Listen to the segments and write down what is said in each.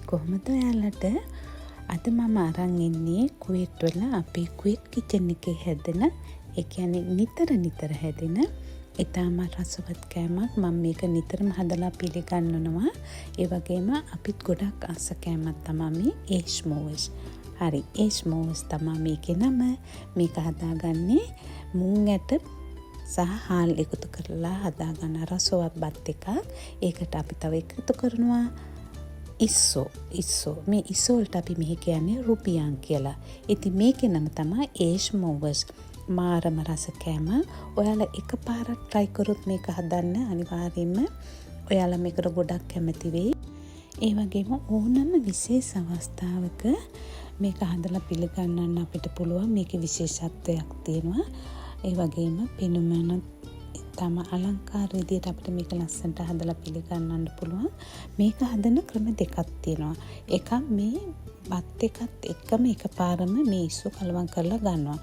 කොහොමද ඔයාලට අද මම අරන් ඉන්නේ කුවේට් වල අපේ කුවේට් කිචන් එකේ හැදෙන ඒ කියන්නේ නිතර හැදෙන ඊටම රසවත් කෑමක්. මම මේක නිතරම හදලා පිළිගන්නවා. ඒ වගේම අපිත් ගොඩක් ආස කෑමක් තමයි මේ ස්මෝවර්ස්. හරි, ඒ ස්මෝවර්ස් තමයි මේකේ නම. මේක හදාගන්නේ මුං ඇට සහ හාල් එකතු කරලා හදාගන්න රසවත් බත් එකක්. ඒකට අපි තව එකතු කරනවා ඉස්සෝ. මේ ඉස්සෝ වලට අපි මෙහි කියන්නේ රුපියන් කියලා. ඉතින් මේකේ නම තමයි ස්මෝවර්ස්. මාරම රස කෑම. ඔයාලා එකපාරක් try කරොත් මේක හදන්න අනිවාර්යයෙන්ම ඔයාලා මේකට ගොඩක් කැමති වෙයි. ඒ වගේම ඕනම විශේෂ අවස්ථාවක මේක හදලා පිළිගන්නන්න අපිට පුළුවන්. මේකේ විශේෂත්වයක් තියෙනවා. ඒ වගේම පෙනුමන තම අලංකාර විදියට අපිට මේක ලස්සනට හදලා පිළිගන්නන්න පුළුවන්. මේක හදන ක්‍රම දෙකක් තියෙනවා. එකක් මේ බත් එකත් එක්කම එකපාරම මේ ඉස්සු කලවම් කරලා ගන්නවා.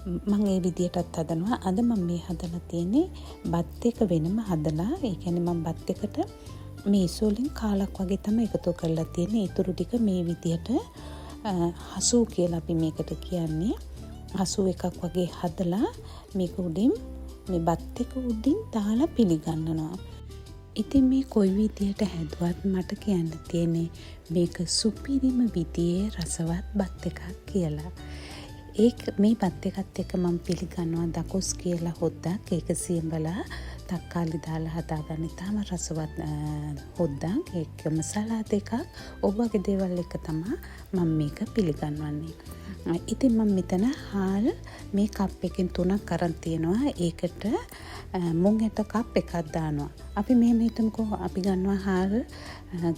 මම ඒ විදියටත් හදනවා. අද මම මේ හදලා තියෙන්නේ බත් එක වෙනම හදලා. ඒ කියන්නේ මම බත් එකට මේ ඉස්සු වලින් කාලක් වගේ තමයි එකතු කරලා තියෙන්නේ. ඊටු ටික මේ විදියට හසු කියලා අපි මේකට කියන්නේ. හසු එකක් වගේ හදලා මේක උඩින් මේ බත් එක උඩින් දාලා පිළිගන්නවා. ඉතින් මේ කොයි විදියට හැදුවත් මට කියන්න තියෙන්නේ මේක සුපිරිම විදියේ රසවත් බත් එකක් කියලා. මේ බත් එකත් එක්ක මම පිළිගන්නවා දකොස් කියලා හොද්දක්. ඒක සියඹලා තක්කාලි දාලා හදාගන්න තාම රසවත් හොද්දක්. ඒක මසලාද එකක්. ඔබගේ දේවල් එක තමයි මම මේක පිළිගන්වන්නේ. ඉතින් මම මෙතන හාල් මේ කප් එකෙන් 3ක් අරන් තියනවා. ඒකට මුං ඇට කප් එකක් දානවා. අපි මෙහෙම හිතමුකෝ අපි ගන්නවා හාල්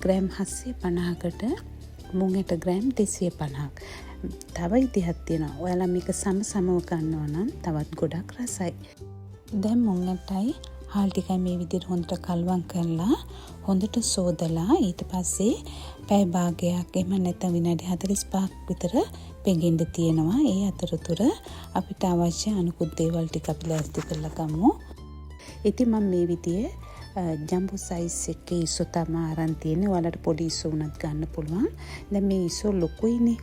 ග්‍රෑම් 750කට මුං ඇට ග්‍රෑම් 250ක්. තව ඉතිහාසයක් තියෙනවා. ඔයාලා මේක සමව ගන්නවා නම් තවත් ගොඩක් රසයි. දැන් මුං ඇටයි හාල් ටිකයි මේ විදිහට හොඳට කලවම් කරලා හොඳට සෝදලා ඊට පස්සේ පැය භාගයක් එහෙම නැත්නම් විනාඩි 45ක් විතර පෙඟෙන්න තියෙනවා. ඒ අතරතුර අපිට අවශ්‍ය අනුකුත් දේවල් ටික අපි ලෑස්ති කරලා ගමු. ඉතින් මම මේ විදිහේ ජම්බෝ සයිස් එකේ ඉස්සෝ තමයි අරන් තියෙන්නේ. ඔයාලට පොඩි ඉස්සෝ උනත් ගන්න පුළුවන්. දැන් මේ ඉස්සෝ ලොකුයිනේ.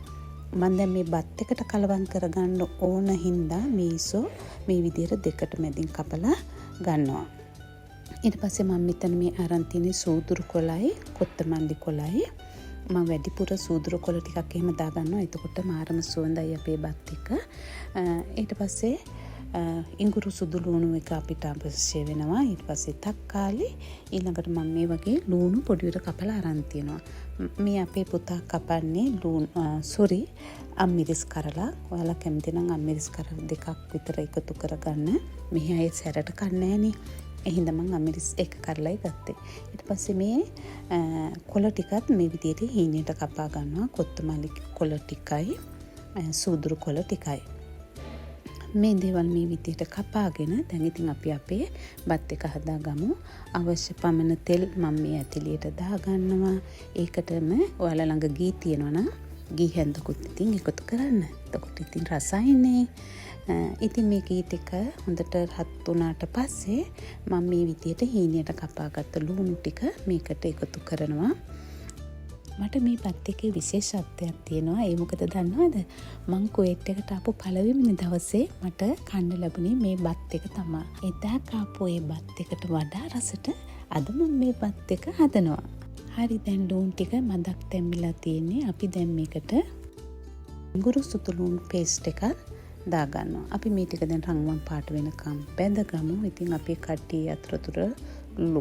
මම දැන් මේ බත් එකට කලවම් කරගන්න ඕන හින්දා මේ ඉස්සෝ මේ විදිහට දෙකට මැදින් කපලා ගන්නවා. ඊට පස්සේ මම මෙතන මේ අරන් තියෙන්නේ සූදුරු කොළයි කොත්තමල්ලි කොළයි. මම වැඩිපුර සූදුරු කොළ ටිකක් එහෙම දාගන්නවා. එතකොට මාරම සුවඳයි අපේ බත් එක. ඊට පස්සේ ඉඟුරු සුදු ලුණු එක අපිට අවශ්‍ය වෙනවා. ඊට පස්සේ තක්කාලි ඊළඟට මම මේ වගේ ලුණු පොඩියට කපලා අරන් තියෙනවා. මේ අපේ පුතා කපන්නේ අම්මිරිස් කරලා. ඔයාලා කැමති නම් අම්මිරිස් කරලා දෙකක් විතර එකතු කරගන්න. මෙහි අය සැරට කන්නේ නැහනේ. එහෙනම් මම අමිරිස් එක කරලායි ගත්තේ. ඊට පස්සේ මේ කොළ ටිකත් මේ විදිහට හීනයට කපා ගන්නවා. කොත්තමල්ලි කොළ ටිකයි සූදුරු කොළ ටිකයි. මේ දේවල් මේ විදිහට කපාගෙන දැන් ඉතින් අපි අපේ බත් එක හදාගමු. අවශ්‍ය පමණ තෙල් මම මේ ඇතිලියට දාගන්නවා. ඒකටම ඔයාලා ළඟ ගී තියෙනවා නම් ගී හැන්දකුත් ඉතින් එකතු කරන්න. එතකොට ඉතින් රසයිනේ. ඉතින් මේ ගී ටික හොඳට රත් වුණාට පස්සේ මම මේ විදිහට හීනයට කපාගත්ත ලුණු ටික මේකට එකතු කරනවා. මට මේ බත් එකේ විශේෂත්වයක් තියෙනවා. ඒ මොකද දන්නවද? මං කුවේට් එකට ආපු පළවෙනි දවසේ මට කන්න ලැබුණේ මේ බත් එක තමයි. එදා කාපු ඒ බත් එකට වඩා රසට අද මම මේ බත් එක හදනවා. හරි, දැන් ලුණු ටික මදක් තැම්බිලා තියෙන්නේ. අපි දැන් මේකට ඉඟුරු සුදු ලුණු පේස්ට් එකක් දාගන්නවා. අපි මේ ටික දැන් රන්වන් පාට වෙනකම් බැඳගමු. ඉතින් අපේ කට්ටිය අතරතුර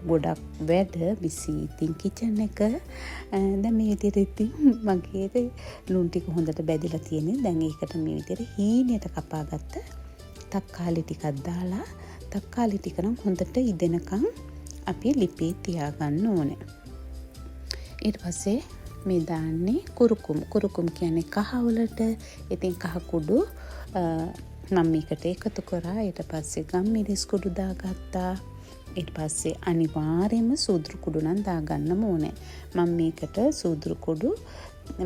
ගොඩක් වැඩ බිසි. ඉතින් කිචන් එක දැන් මේ විදිහට ඉතින් මගේ ලුණු ටික හොඳට බැදිලා තියෙන්නේ. දැන් ඒකට මේ විදිහට හීනයට කපාගත්ත තක්කාලි ටිකක් දාලා තක්කාලි ටික නම් හොඳට ඉදෙනකම් අපි ලිපේ තියාගන්න ඕනේ. ඊට පස්සේ මේ දාන්නේ කුරුකුම් කියන්නේ කහවලට. ඉතින් කහ කුඩු මම මේකට එකතු කරා. ඊට පස්සේ ගම්මිරිස් කුඩු දාගත්තා. ඊට පස්සේ අනිවාර්යයෙන්ම සූදුරු කුඩු නම් දාගන්නම ඕනේ. මම මේකට සූදුරු කුඩු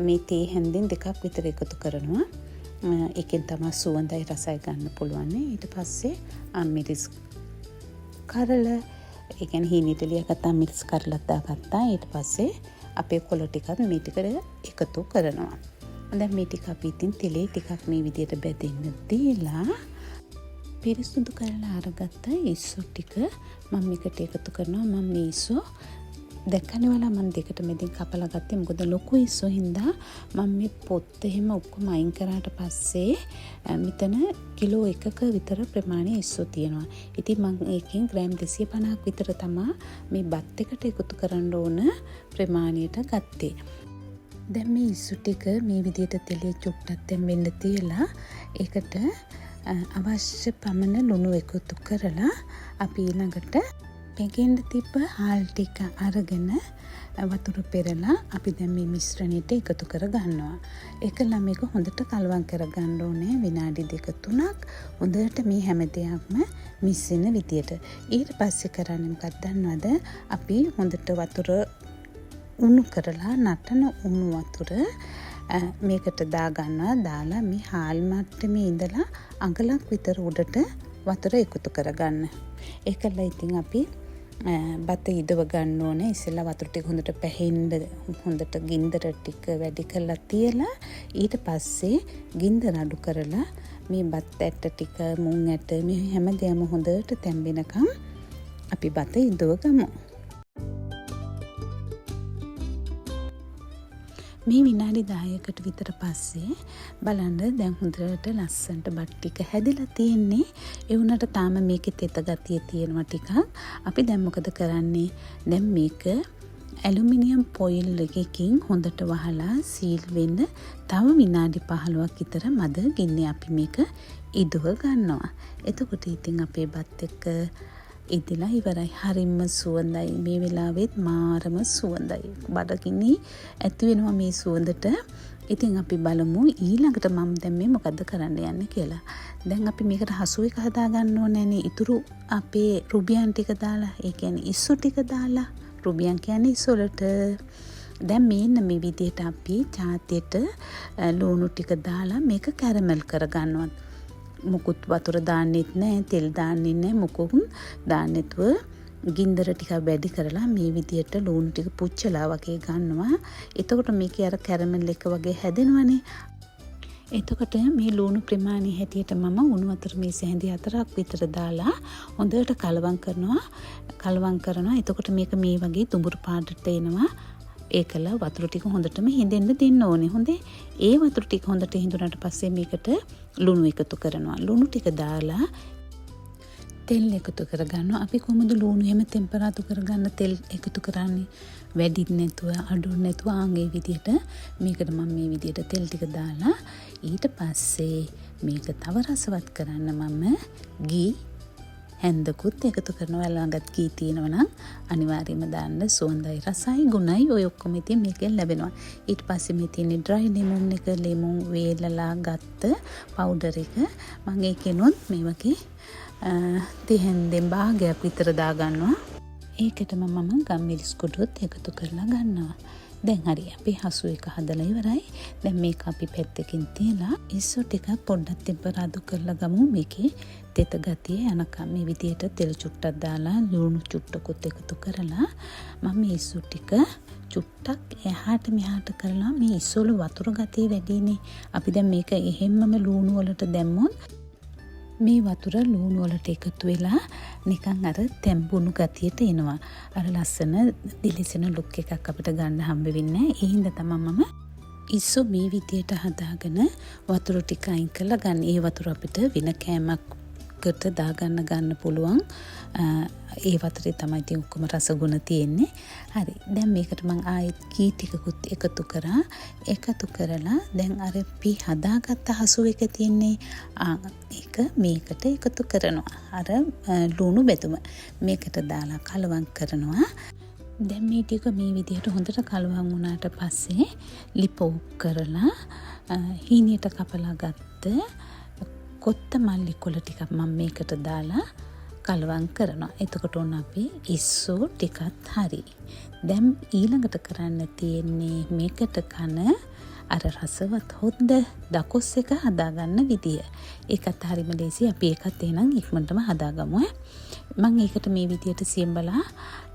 මේ තේ හැන්දෙන් දෙකක් විතර එකතු කරනවා. ඒකෙන් තමයි සුවඳයි රසයි ගන්න පුළුවන්. ඊට පස්සේ අම්මිරිස් කරල ඒ කියන්නේ හීනෙට ලියාගත්ත අම්මිරිස් කරලත් දාගත්තා. ඊට පස්සේ අපේ කොළ ටිකත් මේ ටිකට එකතු කරනවා. දැන් මේ ටික අපි ඉතින් තෙලේ ටිකක් මේ විදිහට බෙදෙන්න දීලා පිරිසුදු කරලා අරගත්ත ඉස්සෝ ටික මම එකට එකතු කරනවා. මම මේ ඉස්සෝ දැක්කනේ වල මම දෙකට මෙදින් කපලා ගත්තේ. මොකද ලොකු ඉස්සෝ හින්දා මම මේ පොත් එහෙම ඔක්කොම අයින් කරාට පස්සේ මෙතන කිලෝ 1ක විතර ප්‍රමාණය ඉස්සෝ තියෙනවා. ඉතින් මම ඒකෙන් ග්‍රෑම් 250ක් විතර තමයි මේ බත් එකට එකතු කරන්න ඕන ප්‍රමාණයට ගත්තේ. දැන් මේ ඉස්සු ටික මේ විදිහට තෙලේ චුට්ටක් දැම්මෙන්න තියලා ඒකට අවශ්‍ය පමණ ලුණු එකතු කරලා අපි ඊළඟට පෙගෙන්න තිබ්බ හාල් ටික අරගෙන වතුර පෙරලා අපි දැන් මේ මිශ්‍රණයට එකතු කර ගන්නවා. ඒකලා මේක හොඳට කලවම් කර ගන්න ඕනේ විනාඩි 2-3ක්. හොඳට මේ හැම දෙයක්ම මික්ස් වෙන විදියට. ඊට පස්සේ කරන්නේ මොකක්ද දන්නවද? අපි හොඳට වතුර උණු කරලා නටන උණු වතුර මේකට දා ගන්නවා. දාලා මේ හාල් මට්ටමේ ඉඳලා අඟලක් විතර උඩට වතුර එකතු කරගන්න. ඒකලා ඉතින් අපි බත ඉදව ගන්න ඕනේ. ඉස්සෙල්ලා වතුර ටික හොඳට පැහෙන්න හොඳට ගින්දර ටික වැඩි කරලා තියලා ඊට පස්සේ ගින්දර අඩු කරලා මේ බත් ඇට ටික මුං ඇට මේ හැමදේම හොඳට තැම්බෙනකම් අපි බත ඉදව ගමු. මේ විනාඩි 10කට විතර පස්සේ බලන්න දැන් හොඳට ලස්සනට බත් ටික හැදිලා තියෙන්නේ. ඒ වුණාට තාම මේකේ තෙත ගතිය තියෙනවා ටිකක්. අපි දැන් මොකද කරන්නේ? දැන් මේක ඇලුමිනියම් ෆොයිල් එකකින් හොඳට වහලා සීල් වෙන්න තව විනාඩි 15ක් විතර මද ගින්නේ අපි මේක ඉදව ගන්නවා. එතකොට ඉතින් අපේ බත් එක ඉදලා ඉවරයි. හරිම සුවඳයි. මේ වෙලාවෙත් මාරම සුවඳයි. බඩගිනි ඇති වෙනවා මේ සුවඳට. ඉතින් අපි බලමු ඊළඟට මම දැන් මේ මොකද්ද කරන්න යන්නේ කියලා. දැන් අපි මේකට හසු එක හදා ගන්න ඕනේනේ. ඉතුරු අපේ රුබියන් ටික දාලා, ඒ කියන්නේ ඉස්සු ටික දාලා, රුබියන් කියන්නේ ඉස්සු වලට. දැන් මෙන්න මේ විදිහට අපි චාතියට ලුණු ටික දාලා මේක කැරමල් කරගන්නවා. මුකුත් වතුර දාන්නෙත් නැහැ, තෙල් දාන්නෙත් නැහැ, මුකුත් දාන්නෙත් ගින්දර ටික වැඩි කරලා මේ විදියට ලුණු ටික පුච්චලා වගේ ගන්නවා. එතකොට මේකේ අර කැරමල් එක වගේ හැදෙනවනේ. එතකොට මේ ලුණු ප්‍රමාණය හැටියට මම උණු වතුර මේස හැඳි 4ක් විතර දාලා හොඳට කලවම් කරනවා. එතකොට මේක මේ වගේ දුඹුරු පාටට එනවා. ඒකල වතුර ටික හොඳටම හිඳෙන්න දෙන්න ඕනේ. හොඳේ. ඒ වතුර ටික හොඳට හිඳුනට පස්සේ මේකට ලුණු එකතු කරනවා. ලුණු ටික දාලා තෙල් එකතු කරගන්නවා. අපි කොහොමද ලුණු එහෙම ටෙම්පරාදු කරගන්න තෙල් එකතු කරන්නේ? වැඩිත් නැතුව අඩු නැතුව ආන්ගේ විදියට මේකට මම මේ විදියට තෙල් ටික දාලා ඊට පස්සේ මේක තව රසවත් කරන්න මම ගී හැන්දකුත් එකතු කරනවා. ළඟත් ගී තියෙනවා නම් අනිවාර්යයෙන්ම දාන්න. සුවඳයි, රසයි, ගුණයි ඔය ඔක්කොම ඉතින් මේකෙන් ලැබෙනවා. ඊට පස්සේ මේ තියෙන ඩ්‍රයි ලෙමන් එක ලෙමන් වේලලා ගත්ත පවුඩර් එක මම ඒකෙනොත් මේ වගේ තිහෙන්දෙන් භාගයක් විතර දා ගන්නවා. ඒකටම මම ගම්මිරිස් කුඩුත් එකතු කරලා ගන්නවා. දැන් හරි අපි හසු එක හදලා ඉවරයි. දැන් මේක අපි පැත්තකින් තියලා ඉස්සු ටික පොඩ්ඩක් ටෙම්පරාදු කරලා ගමු. මේකේ තෙත ගතිය යනකම් මේ විදියට තෙල් චුට්ටක් දාලා ලුණු චුට්ටකුත් එකතු කරලා මම මේ ඉස්සු ටික චුට්ටක් එහාට මෙහාට කරලා මේ ඉස්සුවල වතුර ගතිය වැඩිනේ. අපි දැන් මේක එහෙම්මම ලුණු වලට දැම්මොත් මේ වතුර ලුණු වලට එකතු වෙලා නිකන් අර තැම්බුණු ගතියට එනවා. අර ලස්සන දිලිසෙන ලුක් එකක් අපිට ගන්න හම්බ වෙන්නේ නැහැ. ඒ හින්දා තමයි මම ඉස්සෝ මේ විදියට හදාගෙන වතුර ටික අයින් කරලා ගන්න. ඒ වතුර අපිට වෙන කෑමකට දාගන්න පුළුවන්. ඒ වතුරේ තමයි ඉතින් ඔක්කොම රසගුණ තියෙන්නේ. හරි. දැන් මේකට මම ආයෙත් කී ටිකකුත් එකතු කරා. එකතු කරලා දැන් අර අපි හදාගත්ත හසු එක තියෙන්නේ. ඒක මේකට එකතු කරනවා. අර ලුණු බෙදුම මේකට දාලා කලවම් කරනවා. දැන් මේ ටික මේ විදිහට හොඳට කලවම් වුණාට පස්සේ ලිපෝක් කරලා හීනියට කපලා ගත්ත කොත්තමල්ලි කොළ ටිකක් මම මේකට දාලා කලවම් කරනවා. එතකොට උන් අපි ඉස්සෝ ටිකත් හරි. දැන් ඊළඟට කරන්න තියෙන්නේ මේකට කන අර රසවත් හොද්ද දකොස් එක හදාගන්න විදිය. ඒකත් හරිම ලේසි. අපි ඒකත් එහෙනම් ඉක්මනටම හදාගමු. මම ඒකට මේ විදියට සියඹලා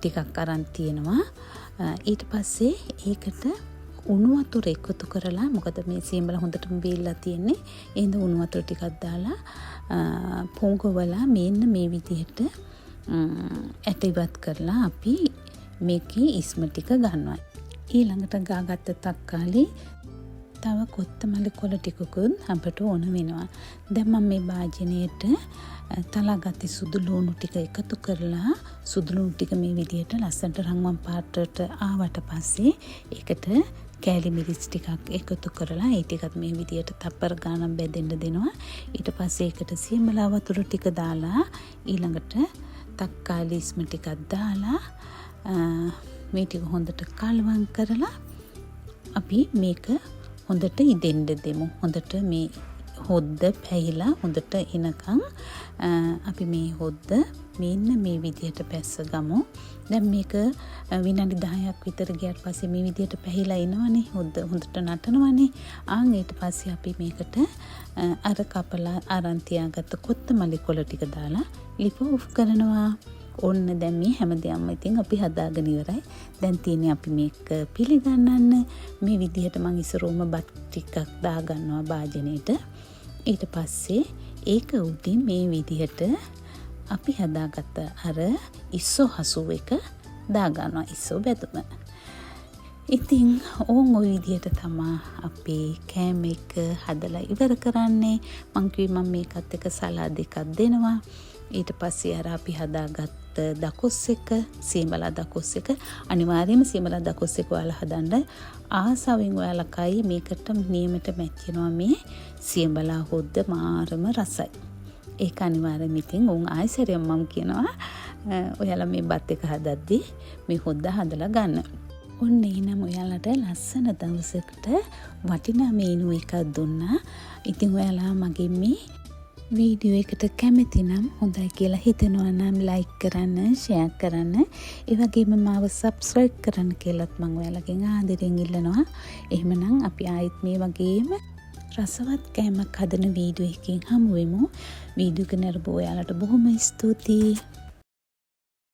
ටිකක් අරන් තියෙනවා. ඊට පස්සේ ඒකට උණු වතුර එකතු කරලා, මොකද මේ සියඹලා හොඳටම බීලා තියෙන්නේ, එහෙනම් උණු වතුර ටිකක් දාලා පොඟවලා මෙන්න මේ විදිහට ඇට ඉවත් කරලා අපි මේකේ ඉස්ම ටික ගන්නවා. ඊළඟට ගාගත්ත තක්කාලි, තව කොත්තමල්ලි කොළ ටිකකුත් අපට ඕන වෙනවා. දැන් මම මේ භාජනයේට තලාගත්තේ සුදු ලුණු ටික එකතු කරලා, සුදු ලුණු ටික මේ විදිහට ලස්සනට රන්වන් පාටට ආවට පස්සේ ඒකට කෑලි මිරිස් ටිකක් එකතු කරලා ඒ ටිකත් මේ විදිහට තප්පර ගානක් බෙදෙන්න දෙනවා. ඊට පස්සේ ඒකට සියඹලා වතුර ටික දාලා, ඊළඟට තක්කාලි ඉස්ම ටිකක් දාලා මේ ටික හොඳට කලවම් කරලා අපි මේක හොඳට ඉදෙන්න දෙමු. හොඳට මේ හොද්ද පැහිලා හොඳට එනකන් අපි මේ හොද්ද මෙන්න මේ විදිහට පැස්ස ගමු. දැන් මේක විනාඩි 10ක් විතර ගියාට පස්සේ මේ විදිහට පැහිලා එනවනේ, හොද්ද හොඳට නටනවනේ. ඒක පස්සේ අපි මේකට අර කපලා අරන් තියාගත්ත කොත්තමල්ලි කොළ ටික දාලා ලිප ඔෆ් කරනවා. ඔන්න දැන් මේ හැමදේම ඉතින් අපි හදාගෙන ඉවරයි. දැන් තියෙන්නේ අපි මේක පිළිගන්නන්න. මේ විදිහට මම ඉස්සරෝම බත් ටිකක් දාගන්නවා භාජනයේට. ඊට පස්සේ ඒක උඩින් මේ විදිහට අපි හදාගත්ත අර ඉස්සෝ හසුව එක දාගන්නවා, ඉස්සෝ බැදුම. ඉතින් ওই විදිහට තමයි අපේ කෑම එක හදලා ඉවර කරන්නේ. මං කිව්වේ මම මේකත් එක්ක සලාඩ් එකක් දෙනවා. ඊට පස්සේ අර අපි හදාගත්ත දකොස් එක, සියඹලා දකොස් එක, අනිවාර්යයෙන්ම සියඹලා දකොස් එක ඔයාලා හදන්න ආසාවෙන් ඔයාලා කයි. මේකට නියමයට මැච් වෙනවා මේ සියඹලා හොද්ද, මාරම රසයි. ඒක අනිවාර්යයෙන්ම ඉතින් උන් ආයෙසරෙන් මම කියනවා ඔයාලා මේ බත් එක හදද්දී මේ හොද්ද හදලා ගන්න. ඔන්න එනම් ඔයාලට ලස්සන දවසකට වටිනා මේනු එකක් දුන්නා. ඉතින් ඔයාලා මගේ මේ වීඩියෝ එකට කැමති නම් හොඳයි කියලා හිතෙනවා නම් ලයික් කරන්න, ෂෙයා කරන්න, ඒ වගේම මාව සබ්ස්ක්‍රයිබ් කරන්න කියලාත් මම ඔයාලගෙන් ආදරෙන් ඉල්ලනවා. එහෙමනම් අපි ආයෙත් මේ වගේම රසවත් කෑමක් හදන වීඩියෝ එකකින් හමු වෙමු. වීඩියෝ එක නරඹ ඔයාලට බොහොම ස්තුතියි.